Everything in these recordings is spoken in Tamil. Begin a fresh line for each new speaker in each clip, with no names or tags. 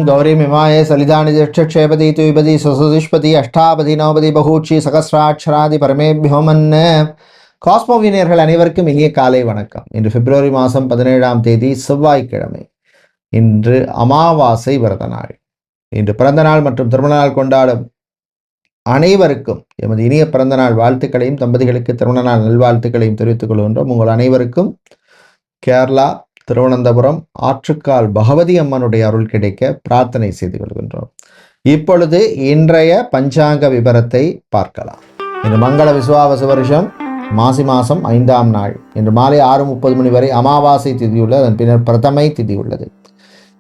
गौरी मिमाये सलिदानि जक्षेपति तुपति सुसुष्पति अष्टापति नवपति बहुक्षी சகஸ்ராட்சராதி பரமேபியோ மன்ன. காஸ்மோவினியர்கள் அனைவருக்கும் இனிய காலை வணக்கம். இன்று பிப்ரவரி மாதம் 17ஆம் தேதி செவ்வாய்க்கிழமை. இன்று அமாவாசை விரத நாள். இன்று பிறந்த நாள் மற்றும் திருமண நாள் கொண்டாடும் அனைவருக்கும் எமது இனிய பிறந்த நாள் வாழ்த்துக்களையும் தம்பதிகளுக்கு திருமண நாள் நல்வாழ்த்துக்களையும் தெரிவித்துக் கொள்கின்றோம். உங்கள் அனைவருக்கும் கேரளா திருவனந்தபுரம் ஆற்றுக்கால் பகவதி அம்மனுடைய அருள் கிடைக்க பிரார்த்தனை செய்து கொள்கின்றோம். இப்பொழுது இன்றைய பஞ்சாங்க விபரத்தை பார்க்கலாம். இன்று மங்கள விசுவாவச வருஷம் மாசி மாதம் 5ஆம் நாள். இன்று மாலை 6:30 மணி வரை அமாவாசை திதி உள்ளது. அதன் பின்னர் பிரதமை திதி உள்ளது.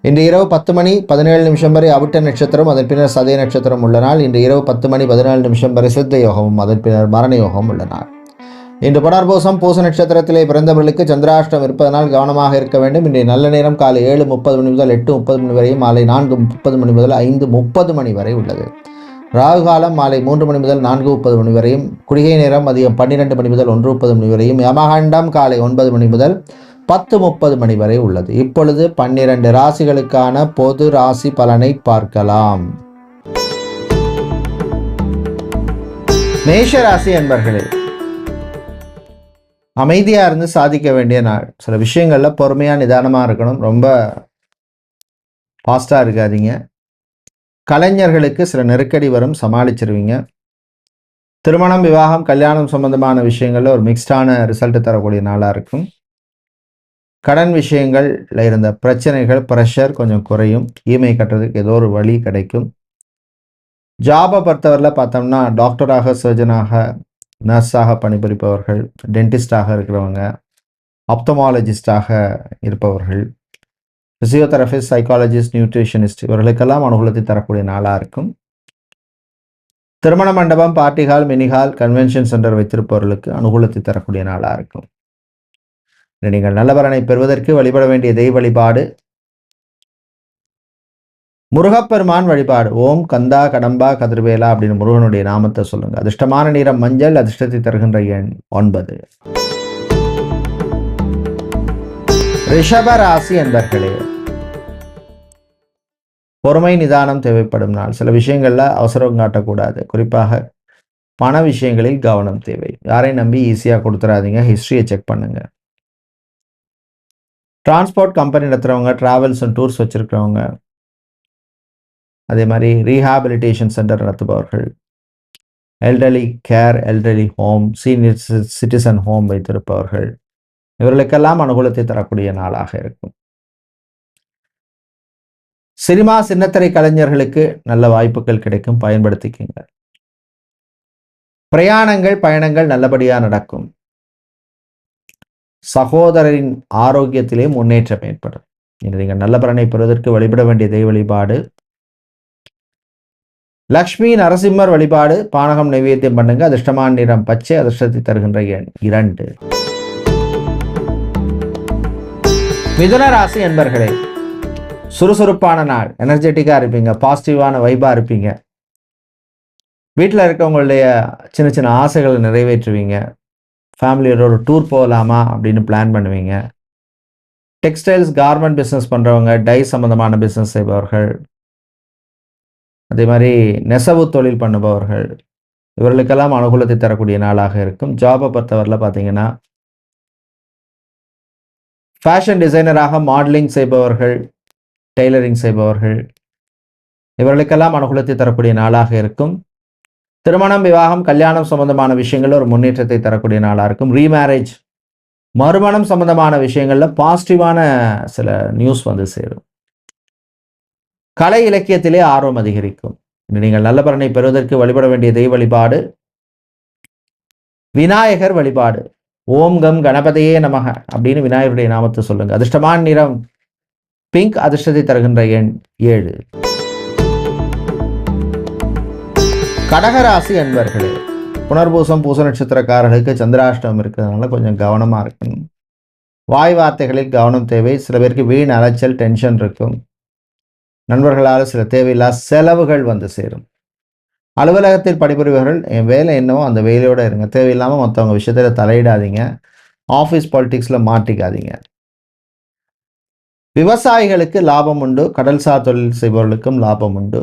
இன்று இரவு 10 மணி 17 வரை அவிட்ட நட்சத்திரம், அதன் பின்னர் சதய நட்சத்திரம் உள்ள நாள். இன்று இரவு 10 மணி 14 வரை சித்த யோகமும், அதன் பின்னர் மரண யோகமும் உள்ள நாள். இன்று புனர்பூசம் பூச நட்சத்திரத்திலே பிறந்தவர்களுக்கு சந்திராஷ்டம் இருப்பதனால் கவனமாக இருக்க வேண்டும். இன்றைய நல்ல நேரம் காலை 7:30 மணி முதல் 8:30 வரையும், மாலை 4:30 மணி முதல் 5:30 வரை உள்ளது. ராகு காலம் மாலை 3 மணி முதல் 4:30 வரையும், குடிகை நேரம் மதியம் 12 மணி முதல் 1:30 வரையும், யமகண்டம் காலை 9 மணி முதல் 10:30 வரை உள்ளது. இப்பொழுது 12 ராசிகளுக்கான பொது ராசி பலனை பார்க்கலாம். மேஷ ராசி என்பர்களே, அமைதியாக இருந்து சாதிக்க வேண்டிய நாள். சில விஷயங்களில் பொறுமையாக நிதானமாக இருக்கணும். ரொம்ப ஃபாஸ்ட்டாக இருக்காதீங்க. கலைஞர்களுக்கு சில நெருக்கடி வரும், சமாளிச்சிருவீங்க. திருமணம், விவாகம், கல்யாணம் சம்பந்தமான விஷயங்களில் ஒரு மிக்ஸ்டான ரிசல்ட் தரக்கூடிய நாளாக இருக்கும். கடன் விஷயங்களில் இருந்த பிரச்சனைகள், ப்ரெஷர் கொஞ்சம் குறையும். இஎம்ஐ கட்டுறதுக்கு ஏதோ ஒரு வழி கிடைக்கும். ஜாபை பொறுத்தவரையில் பார்த்தோம்னா டாக்டராக, சர்ஜனாக, நர்ஸாக பணிபுரிப்பவர்கள், டென்டிஸ்டாக இருக்கிறவங்க, ஆப்தமாலஜிஸ்டாக இருப்பவர்கள், ஃபிசியோதெரபிஸ்ட், சைக்காலஜிஸ்ட், நியூட்ரிஷனிஸ்ட் இவர்களுக்கெல்லாம் அனுகூலத்தை தரக்கூடிய நாளாக இருக்கும். திருமண மண்டபம், party hall, mini hall, convention centre வைத்திருப்பவர்களுக்கு அனுகூலத்தை தரக்கூடிய நாளாக இருக்கும். நீங்கள் நல்ல பலனை பெறுவதற்கு வழிபட வேண்டிய தெய்வ வழிபாடு முருகப்பெருமான் வழிபாடு. ஓம் கந்தா கடம்பா கதிர்வேலா அப்படின்னு முருகனுடைய நாமத்தை சொல்லுங்க. அதிர்ஷ்டமான நிறம் மஞ்சள், அதிர்ஷ்டத்தை தருகின்ற எண் 9. ரிஷப ராசி என்பர்களே, பொறுமை நிதானம் தேவைப்படும் நாள். சில விஷயங்கள்ல அவசரம் காட்டக்கூடாது. குறிப்பாக பண விஷயங்களில் கவனம் தேவை. யாரையும் நம்பி ஈஸியாக கொடுத்துடாதீங்க. ஹிஸ்டரியை செக் பண்ணுங்க. டிரான்ஸ்போர்ட் கம்பெனி நடத்துகிறவங்க, டிராவல்ஸ் அண்ட் டூர்ஸ் வச்சுருக்கிறவங்க, அதே மாதிரி ரீஹாபிலிட்டேஷன் சென்டர் நடத்துபவர்கள், elderly care, elderly home, senior citizen home வைத்திருப்பவர்கள் இவர்களுக்கெல்லாம் அனுகூலத்தை தரக்கூடிய நாளாக இருக்கும். சினிமா, சின்னத்திரை கலைஞர்களுக்கு நல்ல வாய்ப்புகள் கிடைக்கும், பயன்படுத்திக்கங்க. பிரயாணங்கள், பயணங்கள் நல்லபடியாக நடக்கும். சகோதரரின் ஆரோக்கியத்திலே முன்னேற்றம் ஏற்படும். இன்று நீங்கள் நல்ல பலனை பெறுவதற்கு வழிபட வேண்டிய தெய்வ வழிபாடு லக்ஷ்மி நரசிம்மர் வழிபாடு. பானகம் நைவேத்தியம் பண்ணுங்க. அதிர்ஷ்டமான நிறம் பச்சை, அதிர்ஷ்டத்தை தருகின்ற எண் 2. மிதுன ராசி என்பர்களே, சுறுசுறுப்பான நாள். எனர்ஜெட்டிக்காக இருப்பீங்க, பாசிட்டிவான வைபாக இருப்பீங்க. வீட்டில் இருக்கவங்களுடைய சின்ன சின்ன ஆசைகளை நிறைவேற்றுவீங்க. ஃபேமிலியோட ஒரு டூர் போகலாமா அப்படின்னு பிளான் பண்ணுவீங்க. டெக்ஸ்டைல்ஸ், கார்மெண்ட் பிஸ்னஸ் பண்ணுறவங்க, டை சம்மந்தமான பிஸ்னஸ் செய்பவர்கள், அதே மாதிரி நெசவு தொழில் பண்ணுபவர்கள் இவர்களுக்கெல்லாம் அனுகூலத்தை தரக்கூடிய நாளாக இருக்கும். ஜாபை பொறுத்தவரையில் பார்த்தீங்கன்னா ஃபேஷன் டிசைனராக, மாடலிங் செய்பவர்கள், டெய்லரிங் செய்பவர்கள் இவர்களுக்கெல்லாம் அனுகூலத்தை தரக்கூடிய நாளாக இருக்கும். திருமணம், விவாகம், கல்யாணம் சம்பந்தமான விஷயங்களில் ஒரு முன்னேற்றத்தை தரக்கூடிய நாளாக இருக்கும். ரீமேரேஜ், மறுமணம் சம்பந்தமான விஷயங்களில் பாசிட்டிவான சில நியூஸ் வந்து சேரும். கலை இலக்கியத்திலே ஆர்வம் அதிகரிக்கும். நீங்கள் நல்ல பலனை பெறுவதற்கு வழிபட வேண்டிய தெய்வ வழிபாடு விநாயகர் வழிபாடு. ஓம் கம் கணபதியே நமக அப்படின்னு விநாயகருடைய நாமத்தை சொல்லுங்க. அதிர்ஷ்டமான நிறம் பிங்க், அதிர்ஷ்டத்தை தருகின்ற எண் 7. கடகராசி அன்பர்களே, புனர்பூசம் பூச நட்சத்திரக்காரர்களுக்கு சந்திராஷ்டமம் இருக்கிறதுனால கொஞ்சம் கவனமாக இருக்கணும். வாய் வார்த்தைகளில் கவனம் தேவை. சில பேருக்கு வீண் அலைச்சல், டென்ஷன் இருக்கும். நண்பர்களால் சில தேவையில்லாத செலவுகள் வந்து சேரும். அலுவலகத்தில் பணிபுரிபவர்கள் என் வேலை என்னவோ அந்த வேலையோடு இருங்க. தேவையில்லாமல் மற்றவங்க விஷயத்தில் தலையிடாதீங்க. ஆஃபீஸ் பாலிட்டிக்ஸில் மாட்டிக்காதீங்க. விவசாயிகளுக்கு லாபம் உண்டு. கடல்சார் தொழில் செய்பவர்களுக்கும் லாபம் உண்டு.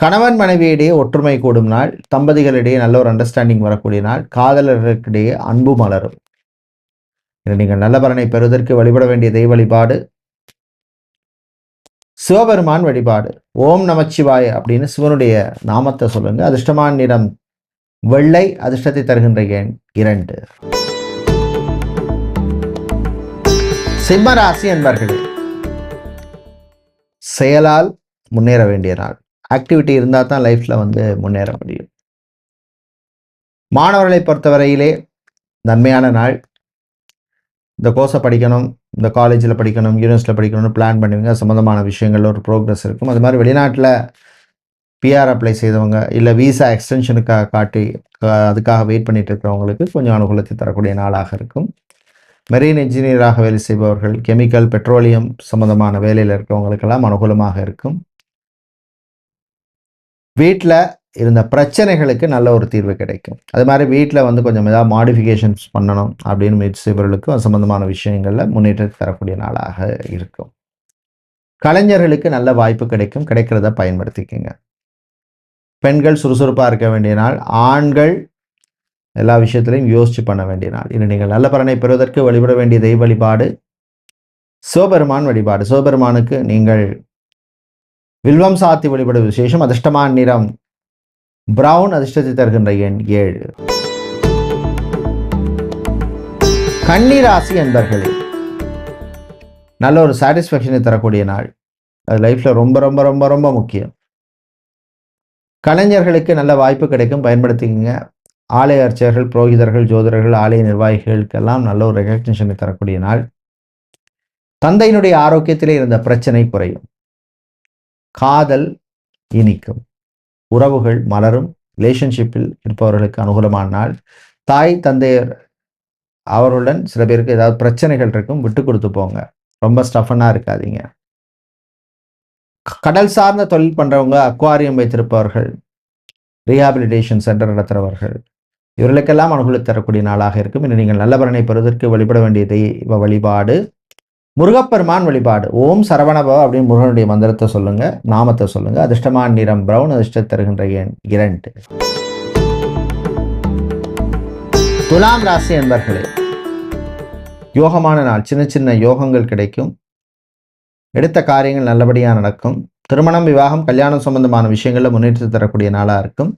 கணவன் மனைவியிடையே ஒற்றுமை கூடும் நாள். தம்பதிகளிடையே நல்ல ஒரு அண்டர்ஸ்டாண்டிங் வரக்கூடிய நாள். காதலர்களுக்கிடையே அன்பு மலரும். நீங்கள் நல்ல பலனை பெறுவதற்கு வழிபட வேண்டிய தெய்வ வழிபாடு சிவபெருமான் வழிபாடு. ஓம் நமச்சிவாய அப்படின்னு சிவனுடைய நாமத்தை சொல்லுங்க. அதிர்ஷ்டமான நிறம் வெள்ளை. அதிர்ஷ்டத்தை தருகின்ற எண் 2. சிம்மராசி என்பர்களே, செயலால் முன்னேற வேண்டிய நாள். ஆக்டிவிட்டி இருந்தால் தான் லைஃப்பில் முன்னேற முடியும். மாணவர்களை பொறுத்தவரையிலே நன்மையான நாள். இந்த கோர்ஸை படிக்கணும், இந்த காலேஜில் படிக்கணும், யூனிவர்சிட்டியில் படிக்கணும்னு பிளான் பண்ணுவீங்க. சம்மந்தமான விஷயங்களில் ஒரு ப்ரோக்ரஸ் இருக்கும். அது மாதிரி வெளிநாட்டில் பிஆர் அப்ளை செய்தவங்க, இல்லை விசா எக்ஸ்டென்ஷனுக்காக அதுக்காக வெயிட் பண்ணிட்டு இருக்கிறவங்களுக்கு கொஞ்சம் அனுகூலத்தை தரக்கூடிய நாளாக இருக்கும். மெரீன் இன்ஜினியராக வேலை செய்பவர்கள், கெமிக்கல், பெட்ரோலியம் சம்மந்தமான வேலையில் இருக்கிறவங்களுக்கெல்லாம் அனுகூலமாக இருக்கும். வீட்டில் இருந்த பிரச்சனைகளுக்கு நல்ல ஒரு தீர்வு கிடைக்கும். அது மாதிரி வீட்டில் கொஞ்சம் ஏதாவது மாடிஃபிகேஷன்ஸ் பண்ணணும் அப்படின்னு முயற்சி செய்பவர்களுக்கும் அது சம்பந்தமான விஷயங்களில் முன்னேற்றத்தை தரக்கூடிய நாளாக இருக்கும். கலைஞர்களுக்கு நல்ல வாய்ப்பு கிடைக்கும். கிடைக்கிறத பயன்படுத்திக்கங்க. பெண்கள் சுறுசுறுப்பாக இருக்க வேண்டிய நாள். ஆண்கள் எல்லா விஷயத்திலையும் யோசிச்சு பண்ண வேண்டிய நாள். இன்று நீங்கள் நல்ல பலனை பெறுவதற்கு வழிபட வேண்டிய தெய்வ வழிபாடு சிவபெருமான் வழிபாடு. சிவபெருமானுக்கு நீங்கள் வில்வம் சாத்தி வழிபட விசேஷம். அதிர்ஷ்டமான நிறம் பிரவுன். அதிர்ஷ்டத்தை தருகின்ற எண் 7. கன்னிராசி என்பர்களே, நல்ல ஒரு சாட்டிஸ்ஃபேக்ஷனை தரக்கூடிய நாள். அது லைஃப்ல ரொம்ப ரொம்ப ரொம்ப ரொம்ப முக்கியம். கலைஞர்களுக்கு நல்ல வாய்ப்பு கிடைக்கும், பயன்படுத்திக்கங்க. ஆலய அர்ச்சகர்கள், புரோகிதர்கள், ஜோதிடர்கள், ஆலய நிர்வாகிகளுக்கெல்லாம் நல்ல ஒரு ரெகக்னிஷனை தரக்கூடிய நாள். தந்தையினுடைய ஆரோக்கியத்திலே இருந்த பிரச்சனை குறையும். காதல் இனிக்கும். உறவுகள் மலரும். ரிலேஷன்ஷிப்பில் இருப்பவர்களுக்கு அனுகூலமான நாள். தாய் தந்தையர் அவர்களுடன் சில பேருக்கு ஏதாவது பிரச்சனைகள் இருக்கும், விட்டு கொடுத்து போங்க. ரொம்ப ஸ்டஃபனாக இருக்காதீங்க. கடல் சார்ந்த தொழில் பண்ணுறவங்க, அக்வாரியம் வைத்திருப்பவர்கள், ரீஹாபிலிட்டேஷன் சென்டர் நடத்துகிறவர்கள், இவர்களுக்கெல்லாம் அனுகூலம் தரக்கூடிய நாளாக இருக்கும். இன்று நீங்கள் நல்ல பலனை பெறுவதற்கு வழிபட வேண்டிய தெய்வ வழிபாடு முருகப்பெருமான் வழிபாடு. ஓம் சரவணபவ அப்படின்னு முருகனுடைய மந்திரத்தை சொல்லுங்க, நாமத்தை சொல்லுங்க. அதிர்ஷ்டமான நிறம் பிரவுன். அதிர்ஷ்டம் தருகின்ற எண் 2. துலாம் ராசி என்பர்களே, யோகமான நாள். சின்ன சின்ன யோகங்கள் கிடைக்கும். எடுத்த காரியங்கள் நல்லபடியாக நடக்கும். திருமணம், விவாகம், கல்யாணம் சம்பந்தமான விஷயங்களில் முன்னேற்றத்தை தரக்கூடிய நாளாக இருக்கும்.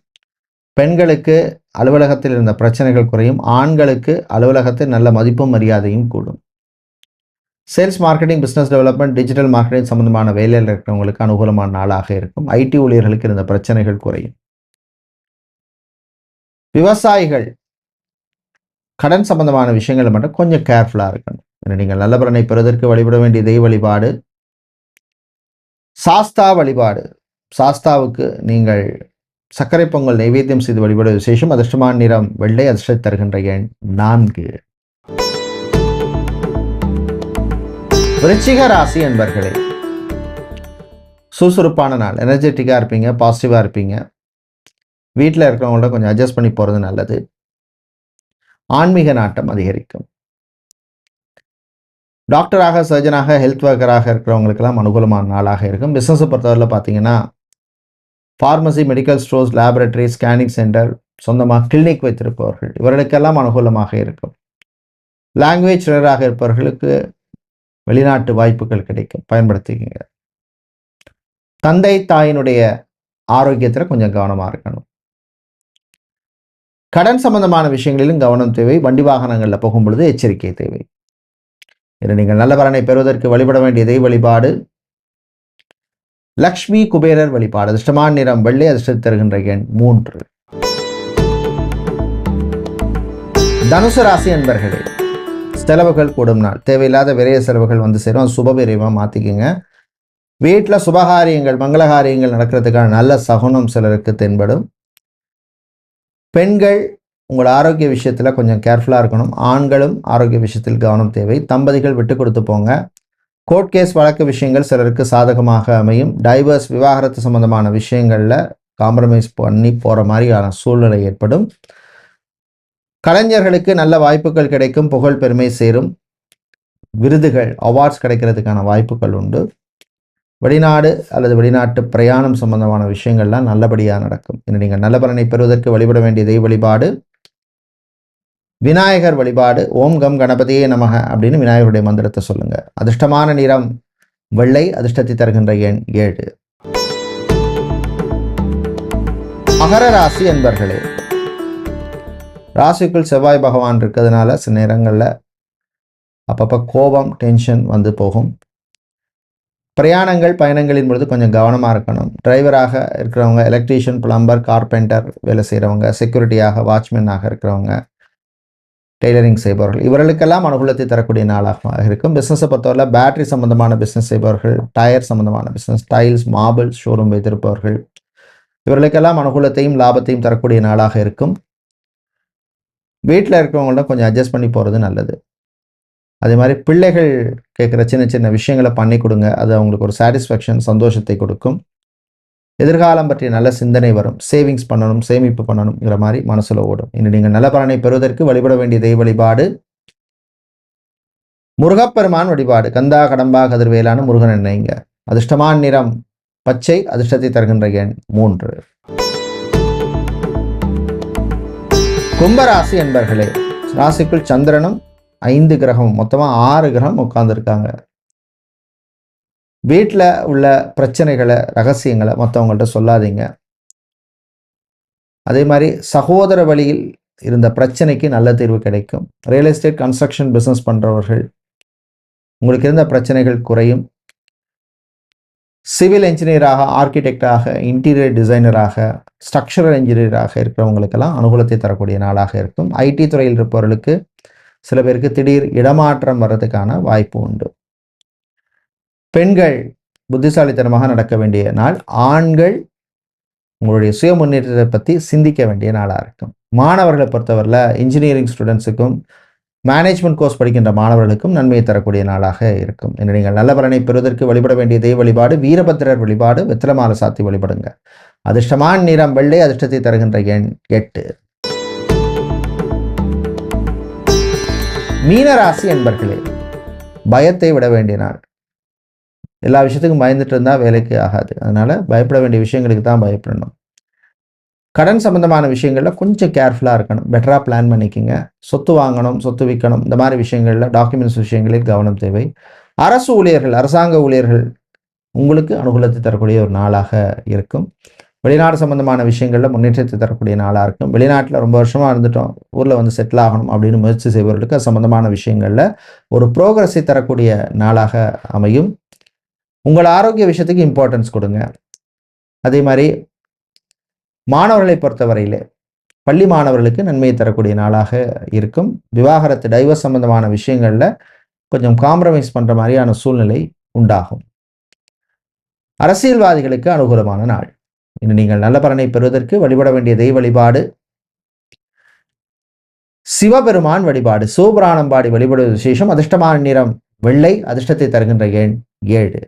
பெண்களுக்கு அலுவலகத்தில் இருந்த பிரச்சனைகள் குறையும். ஆண்களுக்கு அலுவலகத்தில் நல்ல மதிப்பும் மரியாதையும் கூடும். Sales, marketing, business development, digital marketing சம்பந்தமான வேலையில் இருக்கிறவங்களுக்கு அனுகூலமான நாளாக இருக்கும். ஐடி ஊழியர்களுக்கு இருந்த பிரச்சனைகள் குறையும். விவசாயிகள் கடன் சம்பந்தமான விஷயங்கள் மட்டும் கொஞ்சம் கேர்ஃபுல்லாக இருக்கணும். நீங்கள் நல்ல பலனை பெறுவதற்கு வழிபட வேண்டிய தெய்வ வழிபாடு சாஸ்தா வழிபாடு. சாஸ்தாவுக்கு நீங்கள் சர்க்கரை பொங்கல் நைவேத்தியம் செய்து வழிபட விசேஷம். அதிர்ஷ்டமான நிறம் வெள்ளை. அதிர்ஷ்டம் தருகின்ற எண் 4. விருச்சிக ராசி என்பர்களே, சுறுசுறுப்பான நாள். எனர்ஜெட்டிக்காக இருப்பீங்க, பாசிட்டிவாக இருப்பீங்க. வீட்டில் இருக்கிறவங்கள்ட்ட கொஞ்சம் அட்ஜஸ்ட் பண்ணி போகிறது நல்லது. ஆன்மீக நாட்டம் அதிகரிக்கும். டாக்டராக, சர்ஜனாக, ஹெல்த் ஒர்க்கராக இருக்கிறவங்களுக்கெல்லாம் அனுகூலமான நாளாக இருக்கும். பிஸ்னஸை பொறுத்தவரையில் பார்த்தீங்கன்னா pharmacy, medical stores, laboratory, scanning centre, சொந்தமாக கிளினிக் வைத்திருப்பவர்கள், இவர்களுக்கெல்லாம் அனுகூலமாக இருக்கும். லாங்குவேஜ் ட்ரெயினராக இருப்பவர்களுக்கு வெளிநாட்டு வாய்ப்புகள் கிடைக்கும், பயன்படுத்திக்கங்க. தந்தை தாயினுடைய ஆரோக்கியத்தில் கொஞ்சம் கவனமாக இருக்கணும். கடன் சம்பந்தமான விஷயங்களிலும் கவனம் தேவை. வண்டி வாகனங்களில் போகும் பொழுது எச்சரிக்கை தேவை. இன்று நீங்கள் நல்ல பலனை பெறுவதற்கு வழிபட வேண்டிய தெய்வ வழிபாடு லக்ஷ்மி குபேரர் வழிபாடு. அதிர்ஷ்டமான நிறம் வெள்ளை. அதிர்ஷ்டம் தருகின்ற எண் 3. தனுசு ராசி என்பர்களே, செலவுகள் கூடும் நாள். தேவையில்லாத விரைய செலவுகள் சேரும். சுப விரைவாக மாற்றிக்குங்க. வீட்டில் சுபகாரியங்கள், மங்களகாரியங்கள் நடக்கிறதுக்கான நல்ல சகுனம் சிலருக்கு தென்படும். பெண்கள் உங்களோட ஆரோக்கிய விஷயத்தில் கொஞ்சம் கேர்ஃபுல்லாக இருக்கணும். ஆண்களும் ஆரோக்கிய விஷயத்தில் கவனம் தேவை. தம்பதிகள் விட்டு கொடுத்து போங்க. கோர்ட் கேஸ் வழக்கு விஷயங்கள் சிலருக்கு சாதகமாக அமையும். டைவர்ஸ், விவாகரத்து சம்பந்தமான விஷயங்களில் காம்ப்ரமைஸ் பண்ணி போகிற மாதிரியான சூழ்நிலை ஏற்படும். கலைஞர்களுக்கு நல்ல வாய்ப்புகள் கிடைக்கும். புகழ் பெருமை சேரும். விருதுகள், அவார்ட்ஸ் கிடைக்கிறதுக்கான வாய்ப்புகள் உண்டு. வெளிநாடு அல்லது வெளிநாட்டு பிரயாணம் சம்பந்தமான விஷயங்கள்லாம் நல்லபடியாக நடக்கும். இன்று நீங்கள் நல்ல பலனை பெறுவதற்கு வழிபட வேண்டிய தெய்வ வழிபாடு விநாயகர் வழிபாடு. ஓம் கம் கணபதியே நமக அப்படின்னு விநாயகருடைய மந்திரத்தை சொல்லுங்க. அதிர்ஷ்டமான நிறம் வெள்ளை, அதிர்ஷ்டத்தை தருகின்ற எண் 7. மகர ராசி என்பர்களே, ராசிக்குள் செவ்வாய் பகவான் இருக்கிறதுனால சில நேரங்களில் அப்பப்போ கோபம், டென்ஷன் வந்து போகும். பிரயாணங்கள், பயணங்களின் பொழுது கொஞ்சம் கவனமாக இருக்கணும். டிரைவராக இருக்கிறவங்க, எலக்ட்ரீஷியன், பிளம்பர், கார்பெண்டர் வேலை செய்கிறவங்க, செக்யூரிட்டியாக, வாட்ச்மேனாக இருக்கிறவங்க, டெய்லரிங் செய்பவர்கள், இவர்களுக்கெல்லாம் அனுகூலத்தை தரக்கூடிய நாளாக இருக்கும். பிஸ்னஸை பொறுத்தவரை பேட்டரி சம்பந்தமான பிஸ்னஸ் செய்பவர்கள், டயர் சம்பந்தமான பிஸ்னஸ், டைல்ஸ், மார்பிள்ஸ் ஷோரூம் வைத்திருப்பவர்கள், இவர்களுக்கெல்லாம் அனுகூலத்தையும் லாபத்தையும் தரக்கூடிய நாளாக இருக்கும். வீட்டில் இருக்கிறவங்கள்ட்ட கொஞ்சம் அட்ஜஸ்ட் பண்ணி போகிறது நல்லது. அதே மாதிரி பிள்ளைகள் கேட்குற சின்ன சின்ன விஷயங்களை பண்ணி கொடுங்க. அது அவங்களுக்கு ஒரு சாட்டிஸ்ஃபேக்ஷன், சந்தோஷத்தை கொடுக்கும். எதிர்காலம் பற்றிய நல்ல சிந்தனை வரும். சேவிங்ஸ் பண்ணணும், சேமிப்பு பண்ணணுங்கிற மாதிரி மனசில் ஓடும். இன்று நீங்கள் நல்ல பலனை பெறுவதற்கு வழிபட வேண்டிய தெய்வ வழிபாடு முருகப்பெருமான் வழிபாடு. கந்தா கடம்பா கதிர்வேலான முருகன் எண்ணெய்ங்க. அதிர்ஷ்டமான நிறம் பச்சை, அதிர்ஷ்டத்தை தருகின்ற எண் 3. கும்பராசி என்பர்களே, ராசிக்குள் சந்திரனும் 5 கிரகம், மொத்தமாக 6 கிரகம் உட்கார்ந்துருக்காங்க. வீட்டில் உள்ள பிரச்சனைகளை, ரகசியங்களை மற்றவங்கள்ட்ட சொல்லாதீங்க. அதே மாதிரி சகோதர வழியில் இருந்த பிரச்சனைக்கு நல்ல தீர்வு கிடைக்கும். ரியல் எஸ்டேட், கன்ஸ்ட்ரக்ஷன் பிஸ்னஸ் பண்ணுறவர்கள், உங்களுக்கு இருந்த பிரச்சனைகள் குறையும். சிவில் என்ஜினியராக, ஆர்கிடெக்டாக, இன்டீரியர் டிசைனராக, ஸ்ட்ரக்சரல் இன்ஜினியராக இருக்கிறவங்களுக்கெல்லாம் அனுகூலத்தை தரக்கூடிய நாளாக இருக்கும். ஐடி துறையில் இருப்பவர்களுக்கு சில பேருக்கு திடீர் இடமாற்றம் வர்றதுக்கான வாய்ப்பு உண்டு. பெண்கள் புத்திசாலித்தனமாக நடக்க வேண்டிய நாள். ஆண்கள் உங்களுடைய சுய முன்னேற்றத்தை பற்றி சிந்திக்க வேண்டிய நாளாக இருக்கும். மாணவர்களை பொறுத்தவரையில் இன்ஜினியரிங் ஸ்டூடெண்ட்ஸுக்கும் மேனேஜ்மெண்ட் கோர்ஸ் படிக்கின்ற மாணவர்களுக்கும் நன்மையை தரக்கூடிய நாளாக இருக்கும். என்று நீங்கள் நல்ல பலனை பெறுவதற்கு வழிபட வேண்டிய தெய்வ வழிபாடு வீரபத்திரர் வழிபாடு. வெற்றிலமாலை சாத்தி வழிபடுங்க. அதிர்ஷ்டமான நிறம் வெள்ளை, அதிர்ஷ்டத்தை தருகின்ற எண் 8. மீனராசி என்பர்களே, பயத்தை விட வேண்டிய நாள். எல்லா விஷயத்துக்கும் பயந்துட்டு இருந்தால் வேலைக்கு ஆகாது. அதனால் பயப்பட வேண்டிய விஷயங்களுக்கு தான் பயப்படணும். கடன் சம்பந்தமான விஷயங்களில் கொஞ்சம் கேர்ஃபுல்லாக இருக்கணும். பெட்டராக பிளான் பண்ணிக்கோங்க. சொத்து வாங்கணும், சொத்து விற்கணும், இந்த மாதிரி விஷயங்களில், டாக்குமெண்ட்ஸ் விஷயங்களில் கவனம் தேவை. அரசு ஊழியர்கள், அரசாங்க ஊழியர்கள் உங்களுக்கு அனுகூலத்தை தரக்கூடிய ஒரு நாளாக இருக்கும். வெளிநாடு சம்பந்தமான விஷயங்களில் முன்னேற்றத்தை தரக்கூடிய நாளாக இருக்கும். வெளிநாட்டில் ரொம்ப வருஷமாக இருந்துட்டோம், ஊரில் வந்து செட்டில் ஆகணும் அப்படின்னு முயற்சி செய்பவர்களுக்கு அது சம்பந்தமான விஷயங்களில் ஒரு ப்ரோக்ரஸை தரக்கூடிய நாளாக அமையும். உங்கள் ஆரோக்கிய விஷயத்துக்கு இம்பார்ட்டன்ஸ் கொடுங்க. அதே மாதிரி மாணவர்களை பொறுத்தவரையிலே பள்ளி மாணவர்களுக்கு நன்மையை தரக்கூடிய நாளாக இருக்கும். விவாகரத்து, டைவர்ஸ் சம்பந்தமான விஷயங்களில் கொஞ்சம் காம்ப்ரமைஸ் பண்ணுற மாதிரியான சூழ்நிலை உண்டாகும். அரசியல்வாதிகளுக்கு அனுகூலமான நாள். இன்று நீங்கள் நல்ல பலனை பெறுவதற்கு வழிபட வேண்டிய தெய்வ வழிபாடு சிவபெருமான் வழிபாடு. சிவபுராணம் பாடி வழிபடுவது விசேஷம். அதிர்ஷ்டமான நிறம் வெள்ளை, அதிர்ஷ்டத்தை தருகின்ற எண் 7.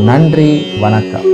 நன்றி, வணக்கம்.